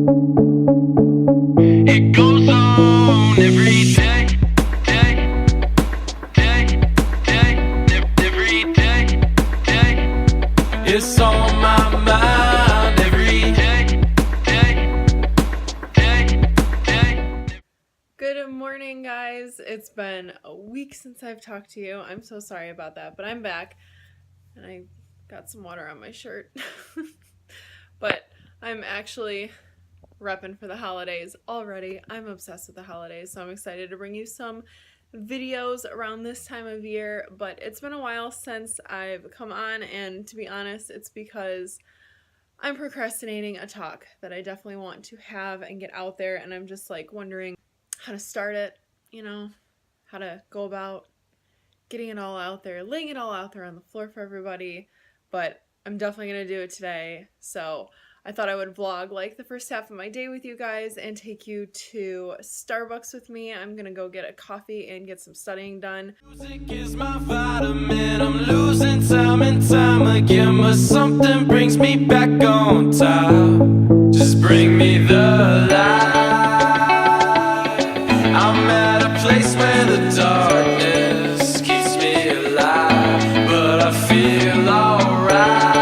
It goes on every day, every day. It's on my mind every day. Good morning, guys. It's been a week since I've talked to you. I'm so sorry about that, but I'm back and I got some water on my shirt. But I'm actually repping for the holidays already. I'm obsessed with the holidays, so I'm excited to bring you some videos around this time of year. But it's been a while since I've come on, and to be honest, it's because I'm procrastinating a talk that I definitely want to have and get out there, and I'm just like wondering how to start it, you know, how to go about getting it all out there, laying it all out there on the floor for everybody. But I'm definitely going to do it today. So I thought I would vlog like the first half of my day with you guys and take you to Starbucks with me. I'm going to go get a coffee and get some studying done. Music is my vitamin. I'm losing time and time again, but something brings me back on top. Just bring me the light. I'm at a place where the darkness keeps me alive, but I feel alright.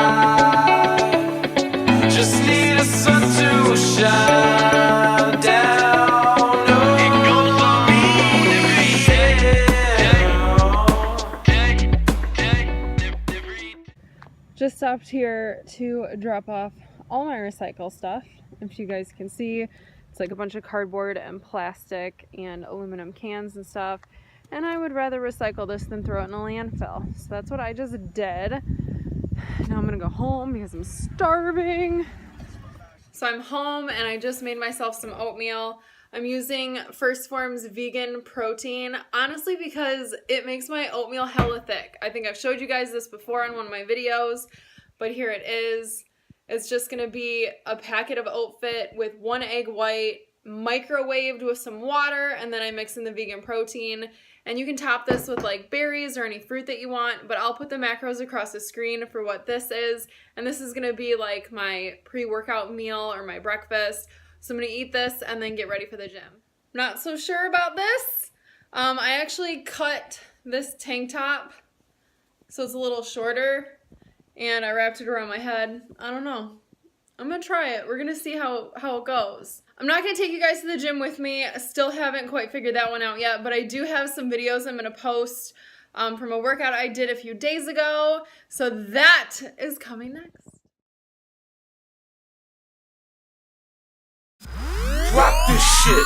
Just need a sun to shine down. Oh, it goes on every day. Just stopped here to drop off all my recycle stuff. If you guys can see, it's like a bunch of cardboard and plastic and aluminum cans and stuff. And I would rather recycle this than throw it in a landfill. So that's what I just did. Now I'm gonna go home because I'm starving. So I'm home and I just made myself some oatmeal. I'm using First Form's vegan protein, honestly, because it makes my oatmeal hella thick. I think I've showed you guys this before in one of my videos, but here it is. It's just gonna be a packet of oat fit with 1 egg white, microwaved with some water, and then I mix in the vegan protein. And you can top this with like berries or any fruit that you want, but I'll put the macros across the screen for what this is. And this is gonna be like my pre-workout meal or my breakfast. So I'm gonna eat this and then get ready for the gym. Not so sure about this. I actually cut this tank top so it's a little shorter, and I wrapped it around my head. I don't know. I'm gonna try it. We're gonna see how it goes. I'm not gonna take you guys to the gym with me. I still haven't quite figured that one out yet, but I do have some videos I'm gonna post from a workout I did a few days ago. So that is coming next. Drop this shit.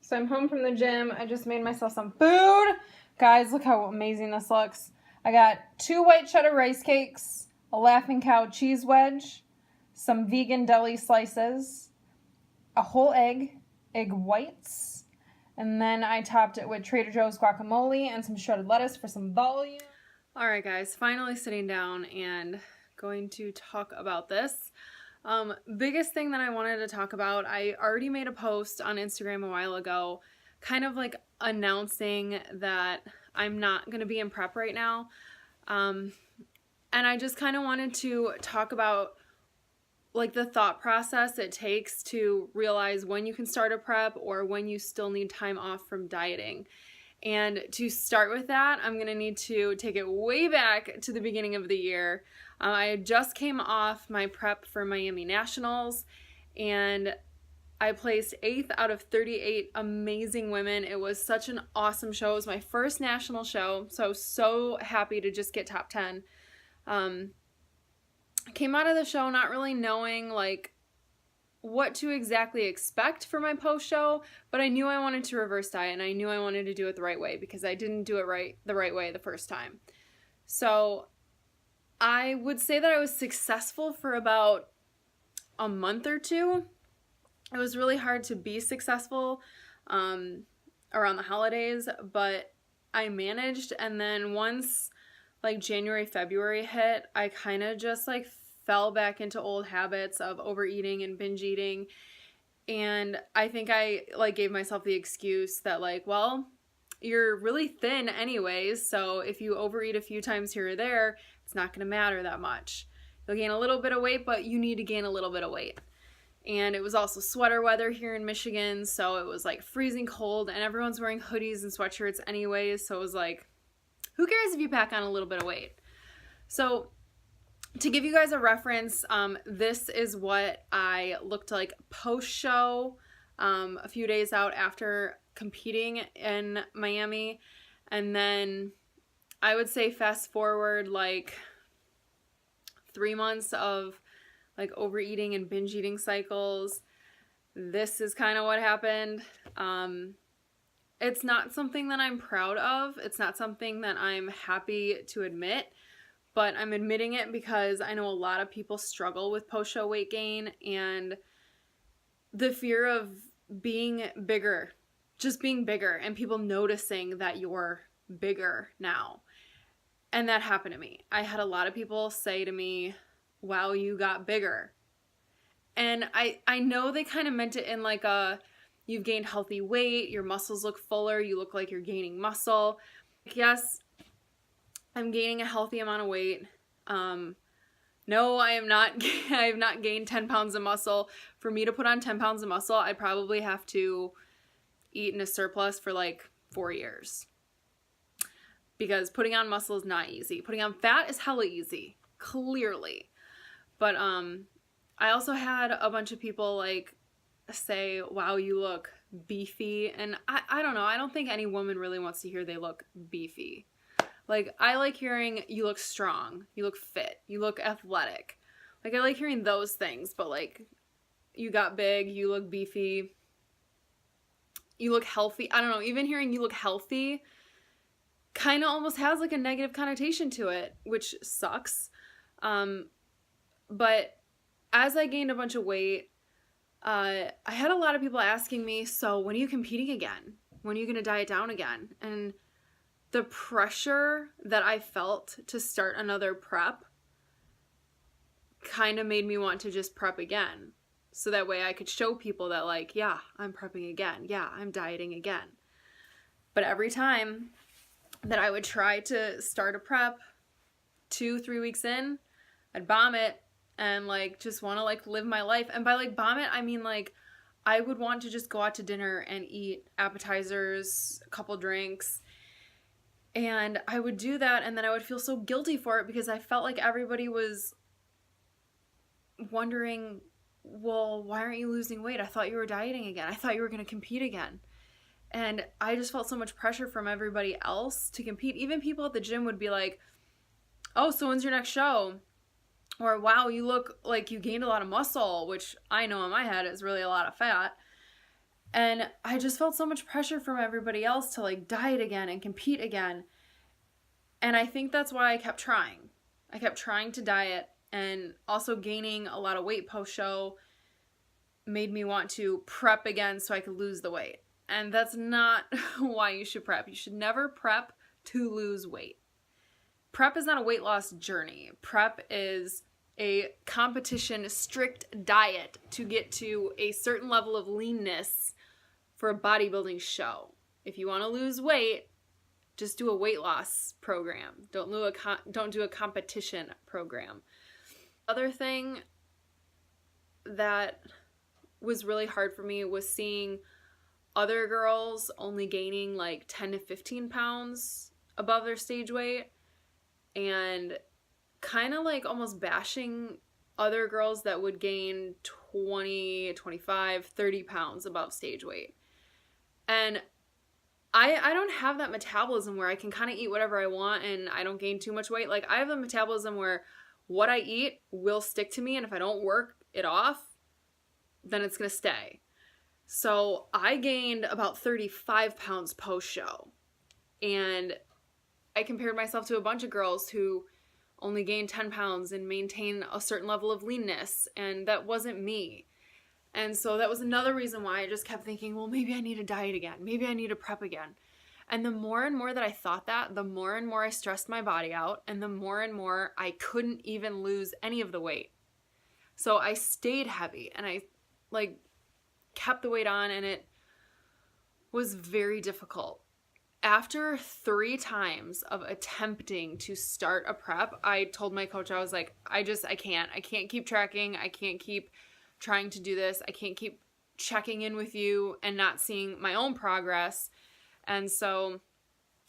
So I'm home from the gym. I just made myself some food. Guys, look how amazing this looks. I got 2 white cheddar rice cakes, a Laughing Cow cheese wedge, some vegan deli slices, a whole egg, egg whites, and then I topped it with Trader Joe's guacamole and some shredded lettuce for some volume. All right, guys, finally sitting down and going to talk about this. Biggest thing that I wanted to talk about, I already made a post on Instagram a while ago, kind of like announcing that I'm not going to be in prep right now. And I just kind of wanted to talk about like the thought process it takes to realize when you can start a prep or when you still need time off from dieting. And to start with that, I'm going to need to take it way back to the beginning of the year. I just came off my prep for Miami Nationals, and I placed 8th out of 38 amazing women. It was such an awesome show. It was my first national show, so I was so happy to just get top 10. Came out of the show not really knowing like what to exactly expect for my post-show, but I knew I wanted to reverse diet, and I knew I wanted to do it the right way because I didn't do it the right way the first time. So I would say that I was successful for about a month or two. It was really hard to be successful around the holidays, but I managed. And then once like January, February hit, I kind of just like fell back into old habits of overeating and binge eating. And I think I like gave myself the excuse that like, well, you're really thin anyways, so if you overeat a few times here or there, it's not going to matter that much. You'll gain a little bit of weight, but you need to gain a little bit of weight. And it was also sweater weather here in Michigan, so it was like freezing cold, and everyone's wearing hoodies and sweatshirts anyways, so it was like, who cares if you pack on a little bit of weight? So to give you guys a reference, this is what I looked like post-show, a few days out after competing in Miami. And then I would say fast forward like 3 months of like overeating and binge eating cycles. This is kind of what happened. It's not something that I'm proud of. It's not something that I'm happy to admit, but I'm admitting it because I know a lot of people struggle with post-show weight gain and the fear of being bigger, just being bigger, and people noticing that you're bigger now. And that happened to me. I had a lot of people say to me, wow, you got bigger. And I know they kind of meant it in like a, you've gained healthy weight, your muscles look fuller, you look like you're gaining muscle. Yes, I'm gaining a healthy amount of weight. No, I am not. I have not gained 10 pounds of muscle. For me to put on 10 pounds of muscle, I'd probably have to eat in a surplus for like 4 years. Because putting on muscle is not easy. Putting on fat is hella easy, clearly. But I also had a bunch of people like say, wow, you look beefy. And I don't know. I don't think any woman really wants to hear they look beefy. Like, I like hearing you look strong, you look fit, you look athletic. Like, I like hearing those things, but like, you got big, you look beefy, you look healthy. I don't know, even hearing you look healthy kind of almost has like a negative connotation to it, which sucks. But as I gained a bunch of weight, I had a lot of people asking me, so when are you competing again? When are you going to diet down again? And the pressure that I felt to start another prep kind of made me want to just prep again. So that way I could show people that like, yeah, I'm prepping again. Yeah, I'm dieting again. But every time that I would try to start a prep 2-3 weeks in, I'd bomb it and like just want to like live my life. And by like bomb it, I mean like I would want to just go out to dinner and eat appetizers, a couple drinks. And I would do that, and then I would feel so guilty for it because I felt like everybody was wondering, well, why aren't you losing weight? I thought you were dieting again. I thought you were going to compete again. And I just felt so much pressure from everybody else to compete. Even people at the gym would be like, oh, so when's your next show? Or, wow, you look like you gained a lot of muscle, which I know in my head is really a lot of fat. And I just felt so much pressure from everybody else to like diet again and compete again. And I think that's why I kept trying. I kept trying to diet, and also gaining a lot of weight post-show made me want to prep again so I could lose the weight. And that's not why you should prep. You should never prep to lose weight. Prep is not a weight loss journey. Prep is a competition strict diet to get to a certain level of leanness for a bodybuilding show. If you want to lose weight, just do a weight loss program. Don't do a competition program. Other thing that was really hard for me was seeing other girls only gaining like 10 to 15 pounds above their stage weight, and kind of like almost bashing other girls that would gain 20, 25, 30 pounds above stage weight. And I don't have that metabolism where I can kind of eat whatever I want and I don't gain too much weight. Like, I have a metabolism where what I eat will stick to me, and if I don't work it off, then it's going to stay. So I gained about 35 pounds post-show, and I compared myself to a bunch of girls who only gain 10 pounds and maintain a certain level of leanness, and that wasn't me. And so that was another reason why I just kept thinking, well, maybe I need to diet again. Maybe I need to prep again. And the more and more that I thought that, the more and more I stressed my body out, and the more and more I couldn't even lose any of the weight. So I stayed heavy, and I like kept the weight on, and it was very difficult. After 3 times of attempting to start a prep, I told my coach, I was like, I can't keep tracking. I can't keep trying to do this. I can't keep checking in with you and not seeing my own progress. And so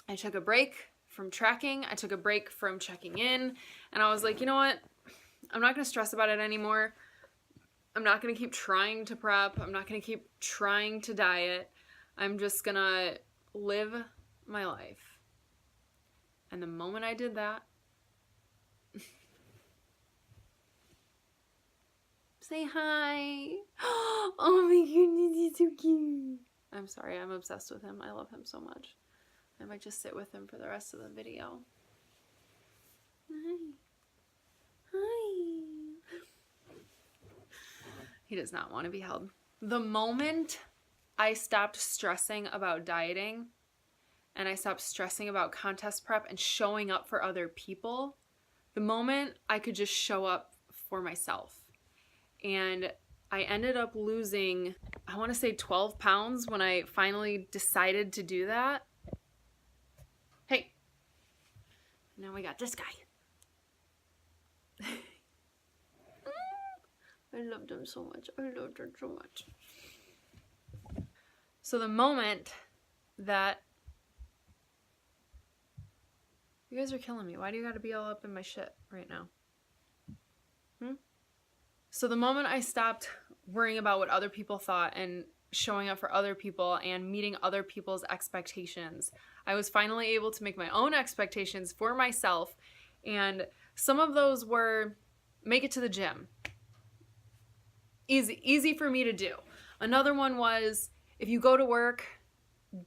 I took a break from tracking. I took a break from checking in, and I was like, you know what? I'm not going to stress about it anymore. I'm not going to keep trying to prep. I'm not going to keep trying to diet. I'm just going to live my life. And the moment I did that, say hi. Oh my goodness, he's so cute. I'm sorry, I'm obsessed with him. I love him so much. I might just sit with him for the rest of the video. Hi. Hi. He does not want to be held. The moment I stopped stressing about dieting, and I stopped stressing about contest prep and showing up for other people, the moment I could just show up for myself. And I ended up losing, I want to say 12 pounds when I finally decided to do that. Hey, now we got this guy. I loved him so much. I loved her so much. So the moment that... You guys are killing me. Why do you gotta be all up in my shit right now? So the moment I stopped worrying about what other people thought and showing up for other people and meeting other people's expectations, I was finally able to make my own expectations for myself. And some of those were make it to the gym. Easy for me to do. Another one was, if you go to work,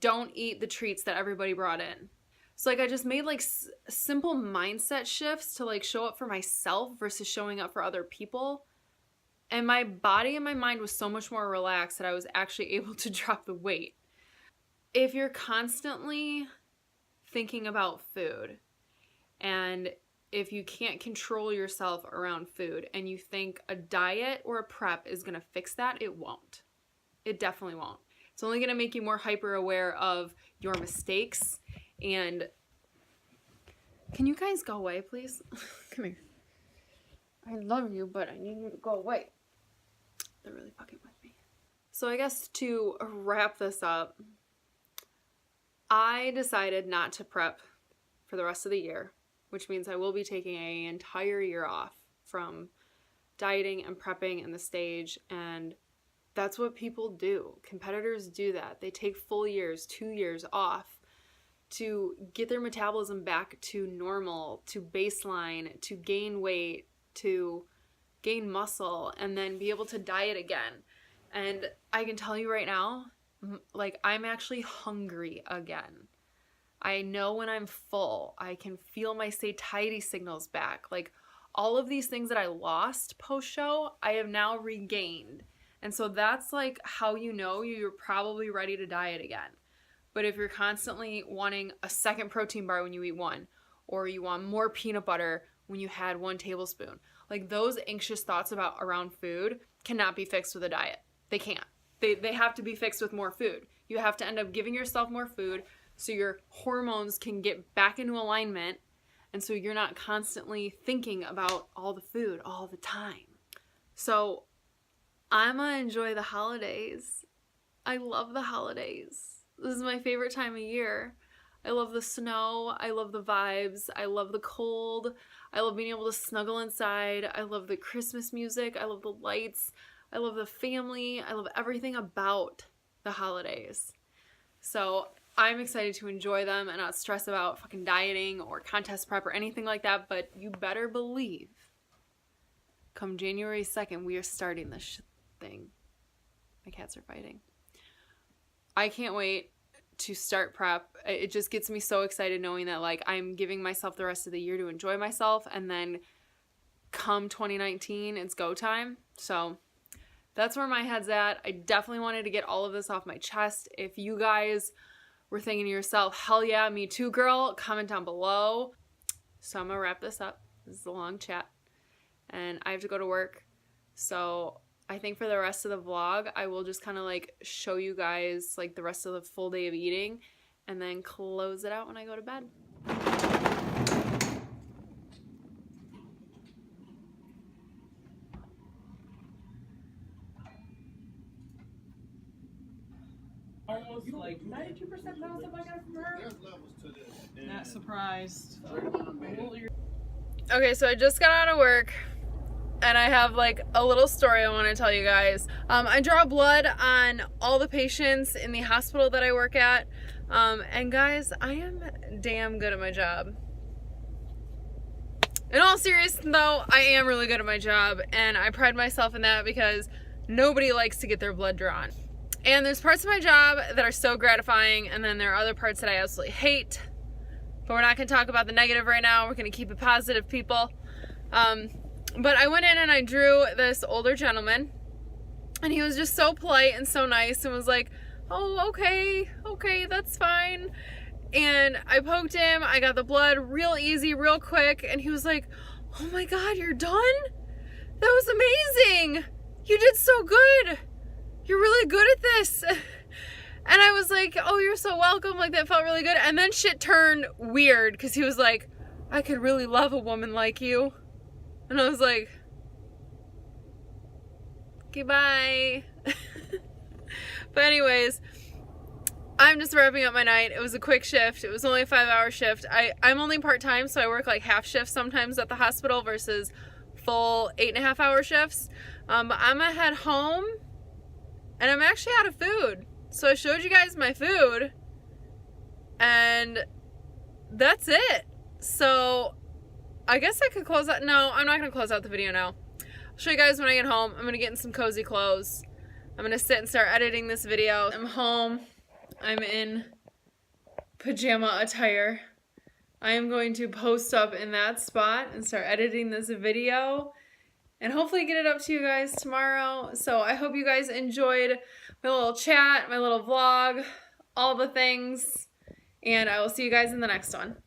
don't eat the treats that everybody brought in. So like I just made like simple mindset shifts to like show up for myself versus showing up for other people. And my body and my mind was so much more relaxed that I was actually able to drop the weight. If you're constantly thinking about food, and if you can't control yourself around food, and you think a diet or a prep is going to fix that, it won't. It definitely won't. It's only going to make you more hyper aware of your mistakes. And can you guys go away, please? Come here. I love you, but I need you to go away. They're really fucking with me. So I guess to wrap this up, I decided not to prep for the rest of the year, which means I will be taking an entire year off from dieting and prepping and the stage. And that's what people do. Competitors do that. They take full years, 2 years off to get their metabolism back to normal, to baseline, to gain weight, to gain muscle, and then be able to diet again. And I can tell you right now, like, I'm actually hungry again. I know when I'm full. I can feel my satiety signals back. Like, all of these things that I lost post-show, I have now regained. And so that's like how you know you're probably ready to diet again. But if you're constantly wanting a second protein bar when you eat one, or you want more peanut butter when you had 1 tablespoon, Like those anxious thoughts around food cannot be fixed with a diet. They can't. They have to be fixed with more food. You have to end up giving yourself more food so your hormones can get back into alignment, and so you're not constantly thinking about all the food all the time. So I'm gonna enjoy the holidays. I love the holidays. This is my favorite time of year. I love the snow. I love the vibes. I love the cold. I love being able to snuggle inside. I love the Christmas music. I love the lights. I love the family. I love everything about the holidays. So I'm excited to enjoy them and not stress about fucking dieting or contest prep or anything like that. But you better believe come January 2nd, we are starting this thing. My cats are fighting. I can't wait to start prep. It just gets me so excited knowing that like I'm giving myself the rest of the year to enjoy myself, and then come 2019 it's go time. So that's where my head's at. I definitely wanted to get all of this off my chest. If you guys were thinking to yourself, hell yeah, me too girl, comment down below. So I'm gonna wrap this up. This is a long chat and I have to go to work. So I think for the rest of the vlog, I will just kind of like show you guys like the rest of the full day of eating and then close it out when I go to bed. Almost like 92% balance up I got from her. There's levels to this. Not surprised. Okay, so I just got out of work and I have like a little story I want to tell you guys. I draw blood on all the patients in the hospital that I work at. And guys, I am damn good at my job. In all seriousness though, I am really good at my job and I pride myself in that because nobody likes to get their blood drawn. And there's parts of my job that are so gratifying, and then there are other parts that I absolutely hate. But we're not going to talk about the negative right now. We're going to keep it positive, people. But I went in and I drew this older gentleman, and he was just so polite and so nice and was like, oh, okay, that's fine. And I poked him. I got the blood real easy, real quick, and he was like, oh my God, you're done? That was amazing. You did so good. You're really good at this. And I was like, oh, you're so welcome. Like, that felt really good. And then shit turned weird because he was like, I could really love a woman like you. And I was like, okay, bye. But anyways, I'm just wrapping up my night. It was a quick shift. It was only a 5-hour shift. I'm only part-time, so I work like half shifts sometimes at the hospital versus full 8.5-hour shifts. But I'm gonna head home. And I'm actually out of food. So I showed you guys my food. And that's it. So I guess I could close out. No, I'm not going to close out the video now. I'll show you guys when I get home. I'm going to get in some cozy clothes. I'm going to sit and start editing this video. I'm home. I'm in pajama attire. I am going to post up in that spot and start editing this video. And hopefully get it up to you guys tomorrow. So I hope you guys enjoyed my little chat, my little vlog, all the things. And I will see you guys in the next one.